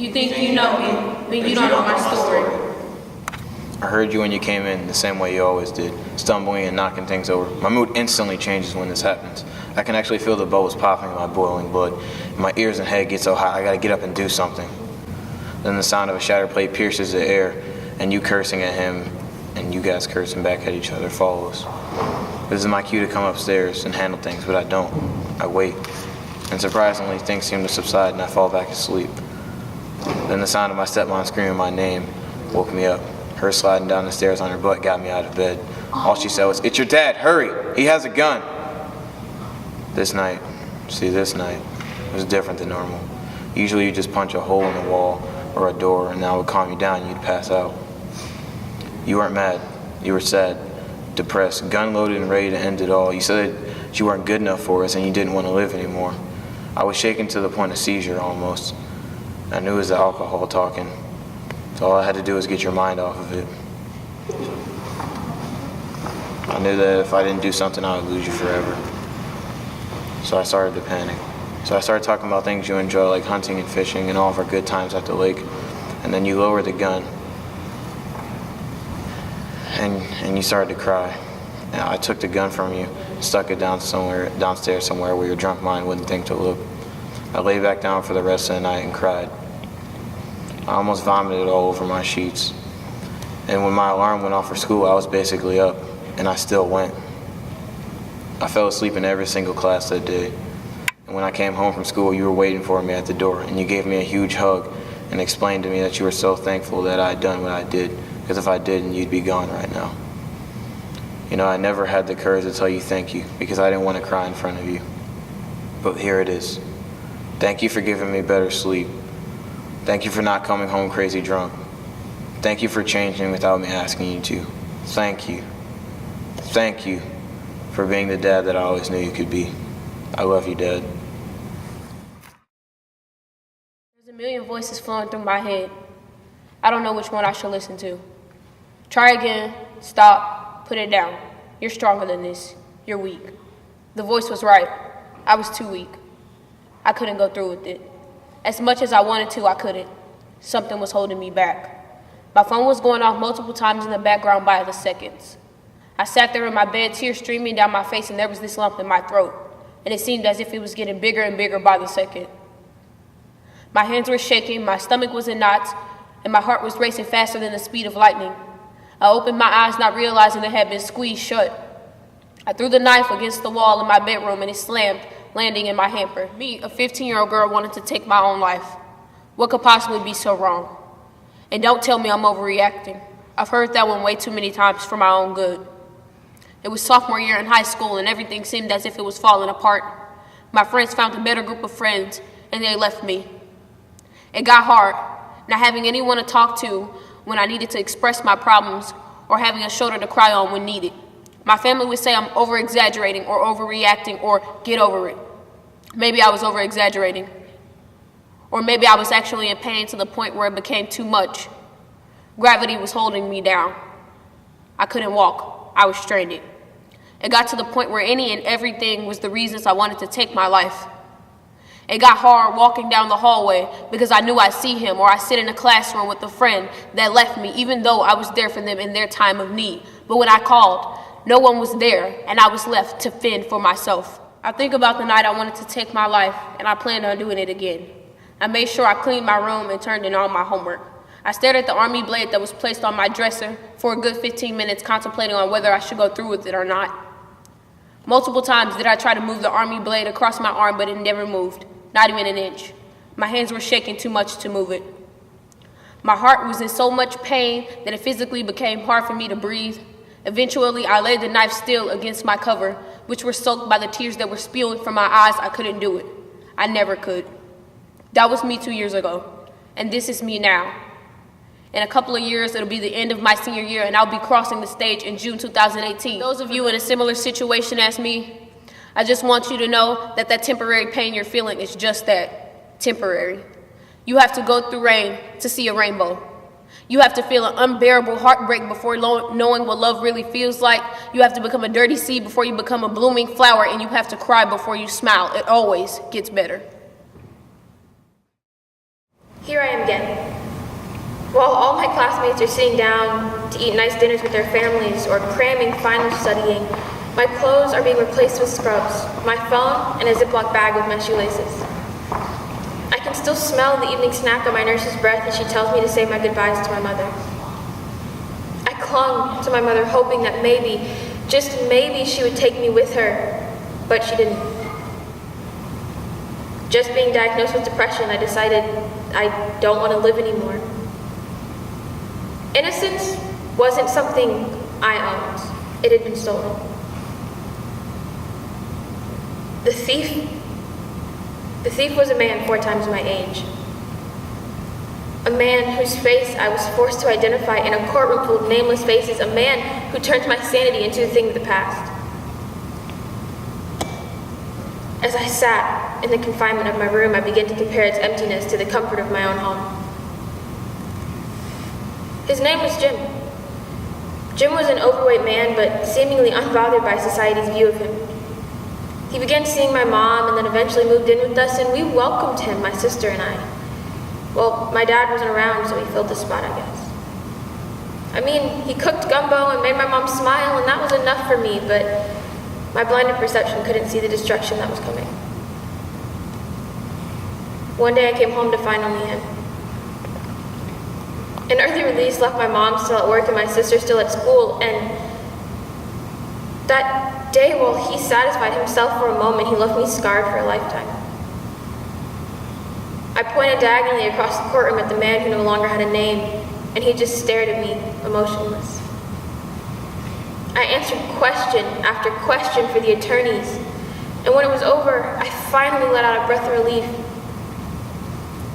You think you know me, but you don't know my story. I heard you when you came in the same way you always did, stumbling and knocking things over. My mood instantly changes when this happens. I can actually feel the bubbles popping in my boiling blood. My ears and head get so hot, I gotta get up and do something. Then the sound of a shattered plate pierces the air, and you cursing at him, and you guys cursing back at each other follows. This is my cue to come upstairs and handle things, but I don't. I wait. And surprisingly, things seem to subside and I fall back asleep. Then the sound of my stepmom screaming my name woke me up. Her sliding down the stairs on her butt got me out of bed. All she said was, "It's your dad, hurry, he has a gun." This night was different than normal. Usually you just punch a hole in the wall or a door and that would calm you down and you'd pass out. You weren't mad, you were sad, depressed, gun loaded and ready to end it all. You said that you weren't good enough for us and you didn't want to live anymore. I was shaken to the point of seizure almost. I knew it was the alcohol talking. So all I had to do was get your mind off of it. I knew that if I didn't do something, I would lose you forever. So I started to panic. So I started talking about things you enjoy, like hunting and fishing and all of our good times at the lake. And then you lowered the gun. And you started to cry. And I took the gun from you, stuck it downstairs somewhere where your drunk mind wouldn't think to look. I lay back down for the rest of the night and cried. I almost vomited all over my sheets. And when my alarm went off for school, I was basically up, and I still went. I fell asleep in every single class that day. And when I came home from school, you were waiting for me at the door, and you gave me a huge hug and explained to me that you were so thankful that I had done what I did, because if I didn't, you'd be gone right now. You know, I never had the courage to tell you thank you, because I didn't want to cry in front of you. But here it is. Thank you for giving me better sleep. Thank you for not coming home crazy drunk. Thank you for changing without me asking you to. Thank you. Thank you for being the dad that I always knew you could be. I love you, Dad. There's a million voices flowing through my head. I don't know which one I should listen to. Try again. Stop. Put it down. You're stronger than this. You're weak. The voice was right. I was too weak. I couldn't go through with it. As much as I wanted to, I couldn't. Something was holding me back. My phone was going off multiple times in the background by the seconds. I sat there in my bed, tears streaming down my face, and there was this lump in my throat, and it seemed as if it was getting bigger and bigger by the second. My hands were shaking, my stomach was in knots, and my heart was racing faster than the speed of lightning. I opened my eyes, not realizing they had been squeezed shut. I threw the knife against the wall in my bedroom, and it slammed, landing in my hamper. Me, a 15-year-old girl, wanted to take my own life. What could possibly be so wrong? And don't tell me I'm overreacting. I've heard that one way too many times for my own good. It was sophomore year in high school and everything seemed as if it was falling apart. My friends found a better group of friends and they left me. It got hard, not having anyone to talk to when I needed to express my problems or having a shoulder to cry on when needed. My family would say I'm over-exaggerating or overreacting or get over it. Maybe I was over-exaggerating. Or maybe I was actually in pain to the point where it became too much. Gravity was holding me down. I couldn't walk. I was stranded. It got to the point where any and everything was the reasons I wanted to take my life. It got hard walking down the hallway because I knew I'd see him, or I'd sit in a classroom with a friend that left me even though I was there for them in their time of need. But when I called, no one was there, and I was left to fend for myself. I think about the night I wanted to take my life, and I planned on doing it again. I made sure I cleaned my room and turned in all my homework. I stared at the army blade that was placed on my dresser for a good 15 minutes, contemplating on whether I should go through with it or not. Multiple times did I try to move the army blade across my arm, but it never moved, not even an inch. My hands were shaking too much to move it. My heart was in so much pain that it physically became hard for me to breathe. Eventually, I laid the knife still against my cover, which were soaked by the tears that were spewing from my eyes. I couldn't do it. I never could. That was me 2 years ago, and this is me now. In a couple of years, it'll be the end of my senior year, and I'll be crossing the stage in June 2018. Those of you in a similar situation as me, I just want you to know that that temporary pain you're feeling is just that, temporary. You have to go through rain to see a rainbow. You have to feel an unbearable heartbreak before knowing what love really feels like. You have to become a dirty seed before you become a blooming flower, and you have to cry before you smile. It always gets better. Here I am again. While all my classmates are sitting down to eat nice dinners with their families or cramming final studying, my clothes are being replaced with scrubs, my phone, and a Ziploc bag with my shoelaces. I can still smell the evening snack on my nurse's breath as she tells me to say my goodbyes to my mother. I clung to my mother, hoping that maybe, just maybe, she would take me with her, but she didn't. Just being diagnosed with depression, I decided I don't want to live anymore. Innocence wasn't something I owned. It had been stolen. The thief was a man 4 times my age. A man whose face I was forced to identify in a courtroom full of nameless faces. A man who turned my sanity into a thing of the past. As I sat in the confinement of my room, I began to compare its emptiness to the comfort of my own home. His name was Jim. Jim was an overweight man, but seemingly unbothered by society's view of him. He began seeing my mom and then eventually moved in with us, and we welcomed him, my sister and I. Well, my dad wasn't around, so he filled the spot, I guess. I mean, he cooked gumbo and made my mom smile, and that was enough for me, but my blinded perception couldn't see the destruction that was coming. One day I came home to find only him. An early release left my mom still at work and my sister still at school, and that day, while he satisfied himself for a moment, he left me scarred for a lifetime. I pointed diagonally across the courtroom at the man who no longer had a name, and he just stared at me, emotionless. I answered question after question for the attorneys, and when it was over, I finally let out a breath of relief.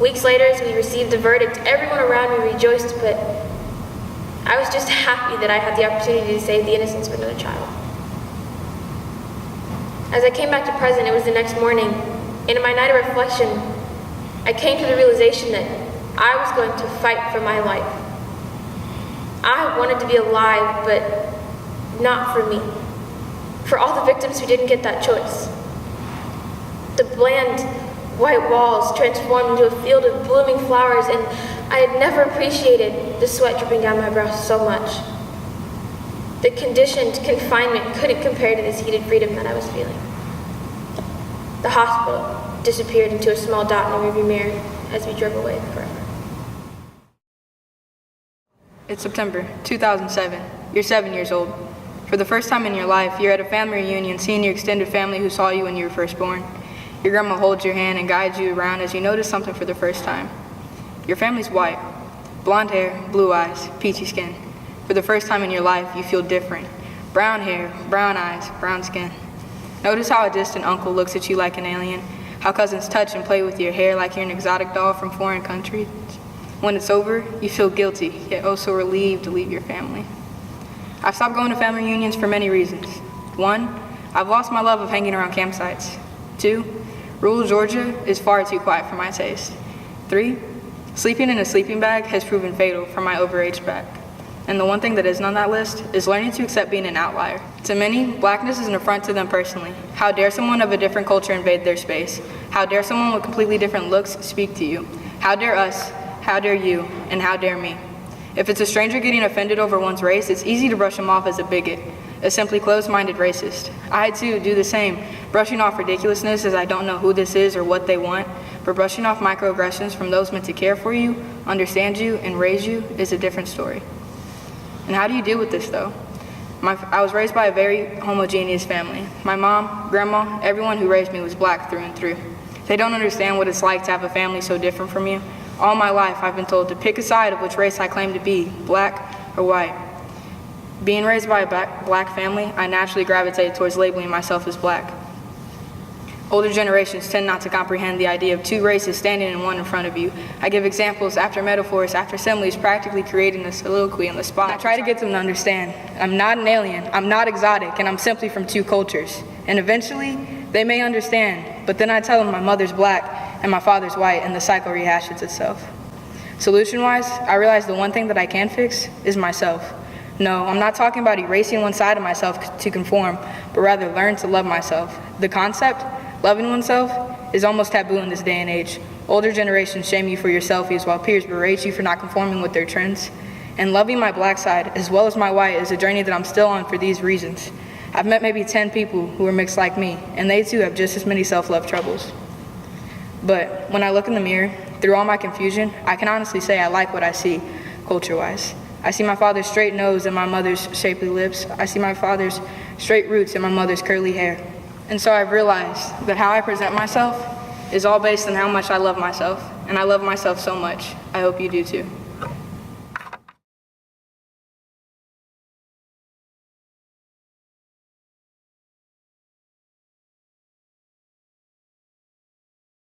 Weeks later, as we received the verdict, everyone around me rejoiced, but I was just happy that I had the opportunity to save the innocence of another child. As I came back to present, it was the next morning, and in my night of reflection, I came to the realization that I was going to fight for my life. I wanted to be alive, but not for me. For all the victims who didn't get that choice. The bland, white walls transformed into a field of blooming flowers, and I had never appreciated the sweat dripping down my brow so much. The conditioned confinement couldn't compare to this heated freedom that I was feeling. The hospital disappeared into a small dot in the rearview mirror as we drove away forever. It's September 2007. You're 7 years old. For the first time in your life, you're at a family reunion seeing your extended family who saw you when you were first born. Your grandma holds your hand and guides you around as you notice something for the first time. Your family's white. Blonde hair, blue eyes, peachy skin. For the first time in your life, you feel different. Brown hair, brown eyes, brown skin. Notice how a distant uncle looks at you like an alien, how cousins touch and play with your hair like you're an exotic doll from foreign countries. When it's over, you feel guilty, yet also relieved to leave your family. I've stopped going to family reunions for many reasons. 1, I've lost my love of hanging around campsites. 2, rural Georgia is far too quiet for my taste. 3, sleeping in a sleeping bag has proven fatal for my overaged back. And the one thing that isn't on that list is learning to accept being an outlier. To many, blackness is an affront to them personally. How dare someone of a different culture invade their space? How dare someone with completely different looks speak to you? How dare us? How dare you? And how dare me? If it's a stranger getting offended over one's race, it's easy to brush him off as a bigot, a simply closed-minded racist. I, too, do the same, brushing off ridiculousness as I don't know who this is or what they want, but brushing off microaggressions from those meant to care for you, understand you, and raise you is a different story. And how do you deal with this, though? I was raised by a very homogeneous family. My mom, grandma, everyone who raised me was black through and through. They don't understand what it's like to have a family so different from you. All my life, I've been told to pick a side of which race I claim to be, black or white. Being raised by a black family, I naturally gravitated towards labeling myself as black. Older generations tend not to comprehend the idea of two races standing in one in front of you. I give examples after metaphors, after similes, practically creating a soliloquy on the spot. I try to get them to understand. I'm not an alien, I'm not exotic, and I'm simply from two cultures. And eventually, they may understand, but then I tell them my mother's black and my father's white, and the cycle rehashes itself. Solution-wise, I realize the one thing that I can fix is myself. No, I'm not talking about erasing one side of myself to conform, but rather learn to love myself. The concept, loving oneself, is almost taboo in this day and age. Older generations shame you for your selfies while peers berate you for not conforming with their trends. And loving my black side, as well as my white, is a journey that I'm still on for these reasons. I've met maybe 10 people who are mixed like me, and they too have just as many self-love troubles. But when I look in the mirror, through all my confusion, I can honestly say I like what I see, culture-wise. I see my father's straight nose and my mother's shapely lips. I see my father's straight roots and my mother's curly hair. And so I've realized that how I present myself is all based on how much I love myself, and I love myself so much. I hope you do too.